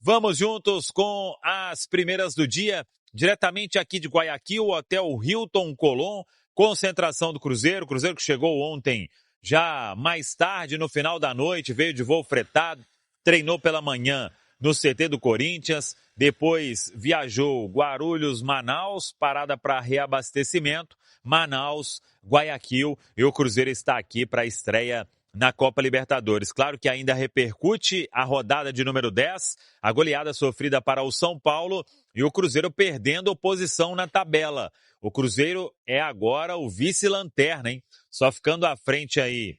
Vamos juntos com as primeiras do dia, diretamente aqui de Guayaquil, Hotel Hilton Colón, concentração do Cruzeiro. O Cruzeiro que chegou ontem já mais tarde, no final da noite, veio de voo fretado, treinou pela manhã no CT do Corinthians, depois viajou Guarulhos-Manaus, parada para reabastecimento, Manaus-Guayaquil, e o Cruzeiro está aqui para a estreia na Copa Libertadores. Claro que ainda repercute a rodada de número 10, a goleada sofrida para o São Paulo e o Cruzeiro perdendo posição na tabela. O Cruzeiro é agora o vice-lanterna, hein? Só ficando à frente aí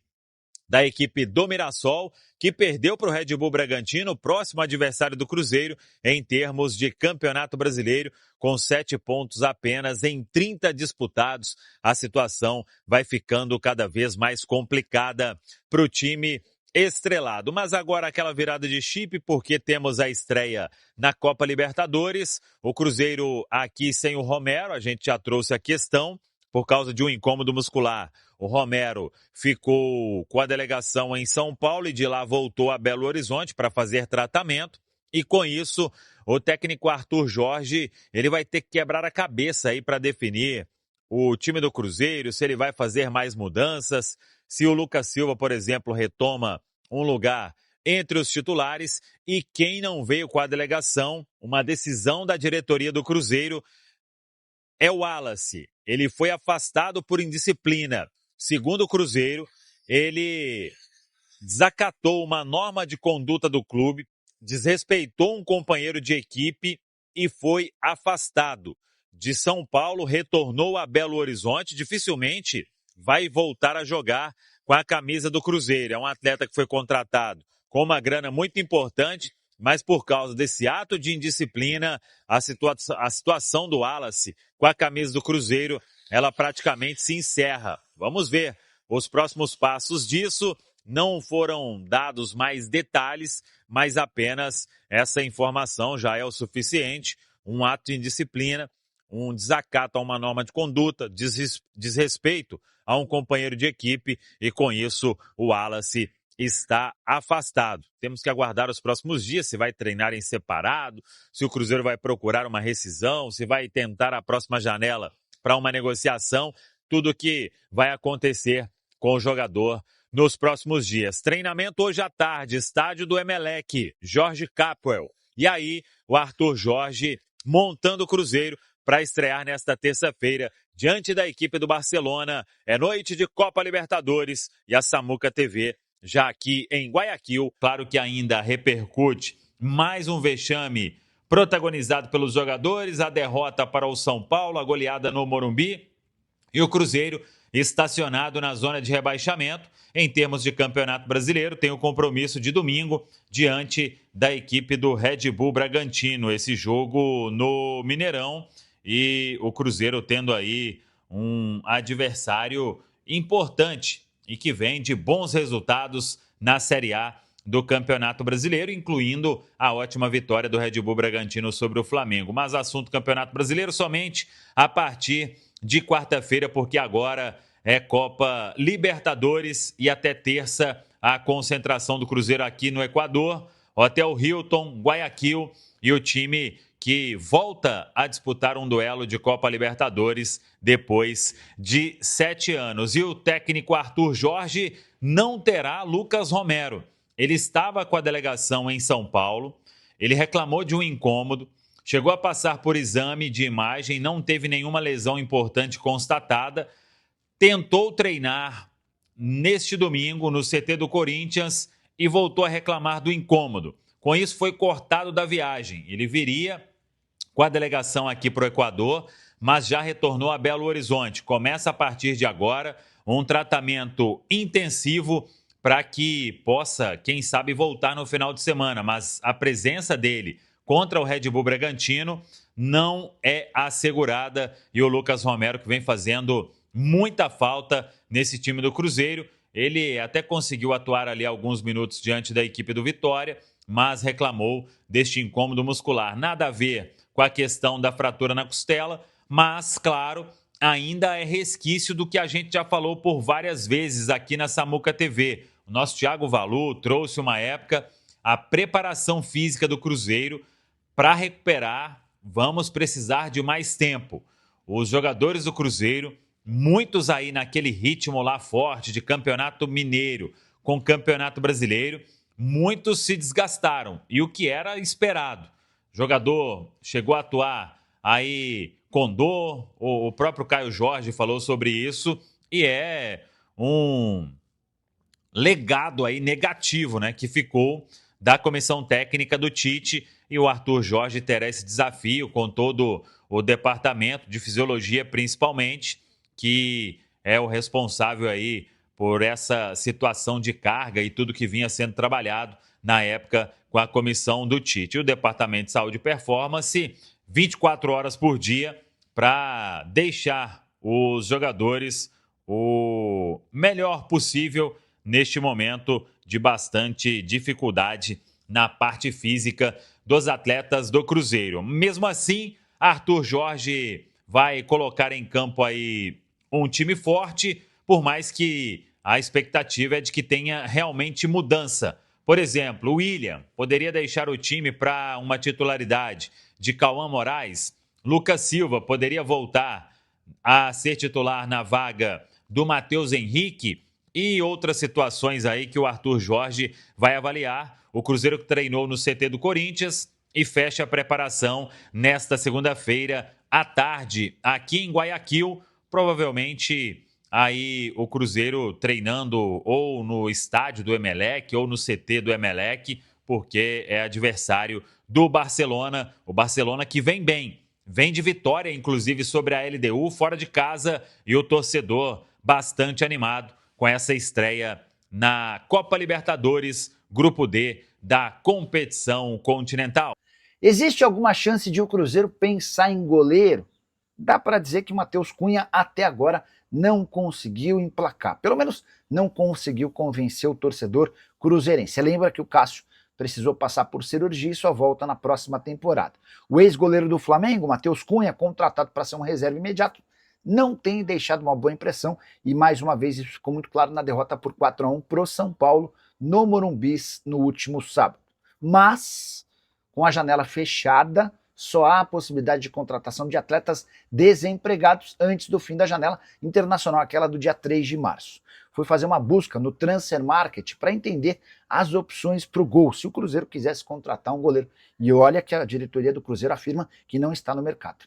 da equipe do Mirassol, que perdeu para o Red Bull Bragantino, próximo adversário do Cruzeiro, em termos de Campeonato Brasileiro, com 7 pontos apenas em 30 disputados. A situação vai ficando cada vez mais complicada para o time estrelado. Mas agora aquela virada de chip, porque temos a estreia na Copa Libertadores. O Cruzeiro aqui sem o Romero, a gente já trouxe a questão, por causa de um incômodo muscular. O Romero ficou com a delegação em São Paulo e de lá voltou a Belo Horizonte para fazer tratamento. E com isso, o técnico Arthur Jorge, ele vai ter que quebrar a cabeça aí para definir o time do Cruzeiro, se ele vai fazer mais mudanças, se o Lucas Silva, por exemplo, retoma um lugar entre os titulares, e quem não veio com a delegação, uma decisão da diretoria do Cruzeiro, é o Wallace. Ele foi afastado por indisciplina. Segundo o Cruzeiro, ele desacatou uma norma de conduta do clube, desrespeitou um companheiro de equipe e foi afastado. De São Paulo, retornou a Belo Horizonte, dificilmente vai voltar a jogar com a camisa do Cruzeiro. É um atleta que foi contratado com uma grana muito importante, mas por causa desse ato de indisciplina, a situação do Wallace com a camisa do Cruzeiro, ela praticamente se encerra. Vamos ver os próximos passos disso. Não foram dados mais detalhes, mas apenas essa informação já é o suficiente. Um ato de indisciplina, um desacato a uma norma de conduta, desrespeito a um companheiro de equipe, e com isso o Wallace está afastado. Temos que aguardar os próximos dias, se vai treinar em separado, se o Cruzeiro vai procurar uma rescisão, se vai tentar a próxima janela para uma negociação, tudo que vai acontecer com o jogador nos próximos dias. Treinamento hoje à tarde, estádio do Emelec, Jorge Capwell. E aí, o Arthur Jorge montando o Cruzeiro para estrear nesta terça-feira diante da equipe do Barcelona. É noite de Copa Libertadores e a Samuca TV já aqui em Guayaquil. Claro que ainda repercute mais um vexame protagonizado pelos jogadores, a derrota para o São Paulo, a goleada no Morumbi, e o Cruzeiro estacionado na zona de rebaixamento. Em termos de Campeonato Brasileiro, tem o compromisso de domingo diante da equipe do Red Bull Bragantino. Esse jogo no Mineirão, e o Cruzeiro tendo aí um adversário importante e que vem de bons resultados na Série A do Campeonato Brasileiro, incluindo a ótima vitória do Red Bull Bragantino sobre o Flamengo. Mas assunto Campeonato Brasileiro somente a partir de quarta-feira, porque agora é Copa Libertadores e até terça a concentração do Cruzeiro aqui no Equador, Hotel Hilton, Guayaquil, e o time que volta a disputar um duelo de Copa Libertadores depois de 7 anos. E o técnico Arthur Jorge não terá Lucas Romero. Ele estava com a delegação em São Paulo, ele reclamou de um incômodo, chegou a passar por exame de imagem, não teve nenhuma lesão importante constatada, tentou treinar neste domingo no CT do Corinthians e voltou a reclamar do incômodo. Com isso, foi cortado da viagem. Ele viria com a delegação aqui para o Equador, mas já retornou a Belo Horizonte. Começa a partir de agora um tratamento intensivo para que possa, quem sabe, voltar no final de semana. Mas a presença dele contra o Red Bull Bragantino não é assegurada, e o Lucas Romero, que vem fazendo muita falta nesse time do Cruzeiro, ele até conseguiu atuar ali alguns minutos diante da equipe do Vitória, mas reclamou deste incômodo muscular. Nada a ver com a questão da fratura na costela, mas, claro, ainda é resquício do que a gente já falou por várias vezes aqui na Samuca TV. O nosso Thiago Valu trouxe uma época a preparação física do Cruzeiro para recuperar. Vamos precisar de mais tempo. Os jogadores do Cruzeiro, muitos aí naquele ritmo lá forte de campeonato mineiro com campeonato brasileiro, muitos se desgastaram. E o que era esperado. O jogador chegou a atuar aí com dor, o próprio Caio Jorge falou sobre isso, e é um legado aí negativo, né, que ficou da comissão técnica do Tite, e o Arthur Jorge terá esse desafio com todo o departamento de fisiologia, principalmente, que é o responsável aí por essa situação de carga e tudo que vinha sendo trabalhado na época com a comissão do Tite. O departamento de saúde e performance, 24 horas por dia para deixar os jogadores o melhor possível neste momento de bastante dificuldade na parte física dos atletas do Cruzeiro. Mesmo assim, Arthur Jorge vai colocar em campo aí um time forte, por mais que a expectativa é de que tenha realmente mudança. Por exemplo, o William poderia deixar o time para uma titularidade de Cauã Moraes. Lucas Silva poderia voltar a ser titular na vaga do Matheus Henrique e outras situações aí que o Arthur Jorge vai avaliar. O Cruzeiro treinou no CT do Corinthians e fecha a preparação nesta segunda-feira à tarde aqui em Guayaquil. Provavelmente aí o Cruzeiro treinando ou no estádio do Emelec ou no CT do Emelec, porque é adversário do Barcelona. O Barcelona que vem bem. Vem de vitória, inclusive, sobre a LDU, fora de casa, e o torcedor bastante animado com essa estreia na Copa Libertadores, Grupo D da competição continental. Existe alguma chance de o Cruzeiro pensar em goleiro? Dá para dizer que Matheus Cunha até agora não conseguiu emplacar. Pelo menos não conseguiu convencer o torcedor cruzeirense. Você lembra que o Cássio precisou passar por cirurgia e só volta na próxima temporada. O ex-goleiro do Flamengo, Matheus Cunha, contratado para ser um reserva imediato, não tem deixado uma boa impressão e mais uma vez isso ficou muito claro na derrota por 4-1 para o São Paulo no Morumbi no último sábado. Mas, com a janela fechada, só há a possibilidade de contratação de atletas desempregados antes do fim da janela internacional, aquela do dia 3 de março. Fui fazer uma busca no Transfer Market para entender as opções para o gol, se o Cruzeiro quisesse contratar um goleiro. E olha que a diretoria do Cruzeiro afirma que não está no mercado.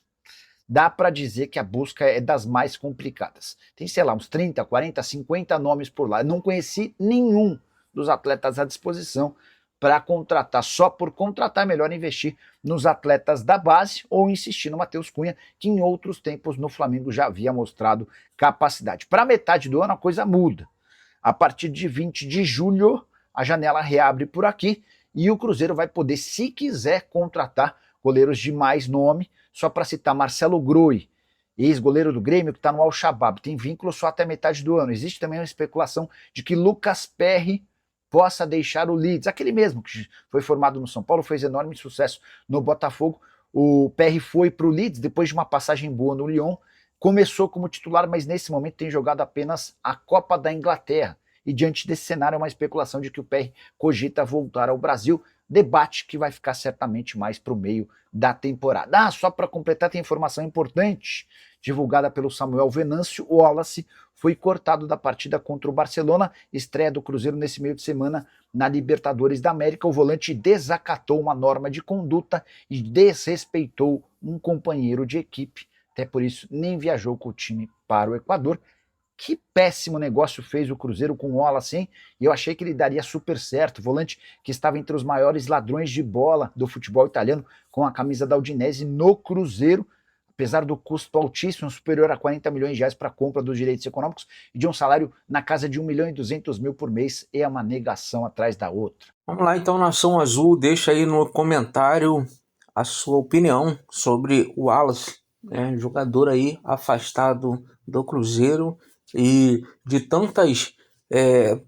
Dá para dizer que a busca é das mais complicadas. Tem, sei lá, uns 30, 40, 50 nomes por lá. Eu não conheci nenhum dos atletas à disposição para contratar. Só por contratar é melhor investir nos atletas da base ou insistir no Matheus Cunha, que em outros tempos no Flamengo já havia mostrado capacidade. Para metade do ano a coisa muda. A partir de 20 de julho a janela reabre por aqui e o Cruzeiro vai poder, se quiser, contratar goleiros de mais nome. Só para citar Marcelo Groi, ex-goleiro do Grêmio, que está no Al-Shabaab, tem vínculo só até metade do ano. Existe também uma especulação de que Lucas Perry possa deixar o Leeds, aquele mesmo que foi formado no São Paulo, fez enorme sucesso no Botafogo. O Perry foi para o Leeds depois de uma passagem boa no Lyon, começou como titular, mas nesse momento tem jogado apenas a Copa da Inglaterra. E diante desse cenário é uma especulação de que o Perry cogita voltar ao Brasil, debate que vai ficar certamente mais para o meio da temporada. Só para completar, tem informação importante divulgada pelo Samuel Venâncio. O Wallace foi cortado da partida contra o Barcelona, estreia do Cruzeiro nesse meio de semana na Libertadores da América. O volante desacatou uma norma de conduta e desrespeitou um companheiro de equipe, até por isso nem viajou com o time para o Equador. Que péssimo negócio fez o Cruzeiro com o Wallace, hein? E eu achei que ele daria super certo. Volante que estava entre os maiores ladrões de bola do futebol italiano, com a camisa da Udinese no Cruzeiro, apesar do custo altíssimo, superior a 40 milhões de reais para a compra dos direitos econômicos e de um salário na casa de 1.200.000 por mês, é uma negação atrás da outra. Vamos lá então, Nação Azul, deixa aí no comentário a sua opinião sobre o Wallace, né? Jogador aí afastado do Cruzeiro e de tantas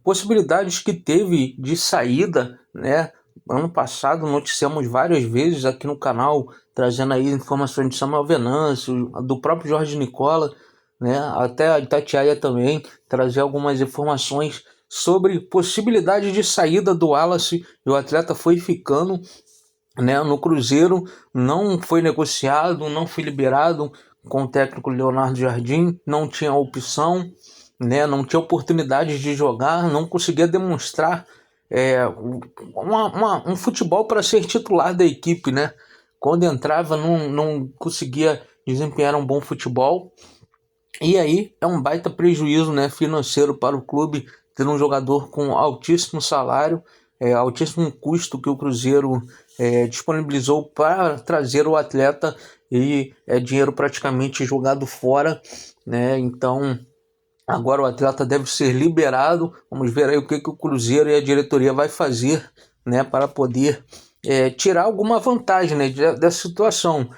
possibilidades que teve de saída, né? Ano passado noticiamos várias vezes aqui no canal, trazendo aí informações de Samuel Venâncio, do próprio Jorge Nicola, né? Até a Itatiaia também, trazer algumas informações sobre possibilidade de saída do Wallace, e o atleta foi ficando, né, no Cruzeiro, não foi negociado, não foi liberado com o técnico Leonardo Jardim, não tinha opção, né, não tinha oportunidade de jogar, não conseguia demonstrar um futebol para ser titular da equipe, né? Quando entrava não conseguia desempenhar um bom futebol, e aí é um baita prejuízo, né, financeiro para o clube ter um jogador com altíssimo salário, altíssimo custo que o Cruzeiro disponibilizou para trazer o atleta, e é dinheiro praticamente jogado fora, né? Então agora o atleta deve ser liberado. Vamos ver aí o que o Cruzeiro e a diretoria vai fazer, né, para poder tirar alguma vantagem, né, dessa situação.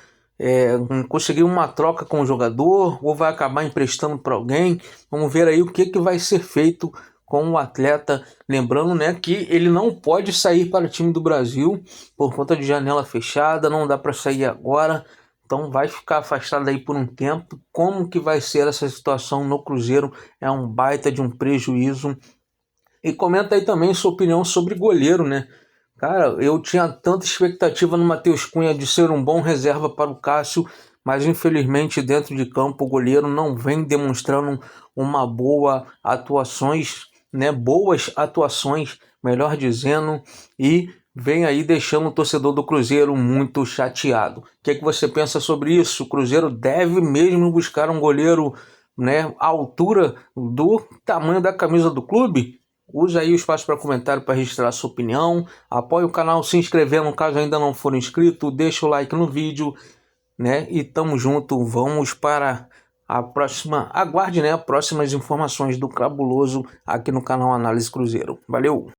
Conseguir uma troca com o jogador, ou vai acabar emprestando para alguém. Vamos ver aí o que vai ser feito com o atleta. Lembrando, né, que ele não pode sair para o time do Brasil por conta de janela fechada, não dá para sair agora. Então vai ficar afastado aí por um tempo. Como que vai ser essa situação no Cruzeiro? É um baita de um prejuízo. E comenta aí também sua opinião sobre goleiro, né? Cara, eu tinha tanta expectativa no Matheus Cunha de ser um bom reserva para o Cássio, mas infelizmente dentro de campo o goleiro não vem demonstrando uma boa atuações, né? Boas atuações, melhor dizendo, e vem aí deixando o torcedor do Cruzeiro muito chateado. O que você pensa sobre isso? O Cruzeiro deve mesmo buscar um goleiro, né, à altura do tamanho da camisa do clube? Usa aí o espaço para comentário para registrar a sua opinião. Apoie o canal se inscrevendo caso ainda não for inscrito. Deixa o like no vídeo, né? E tamo junto. Vamos para a próxima. Aguarde, né, próximas informações do Cabuloso aqui no canal Análise Cruzeiro. Valeu!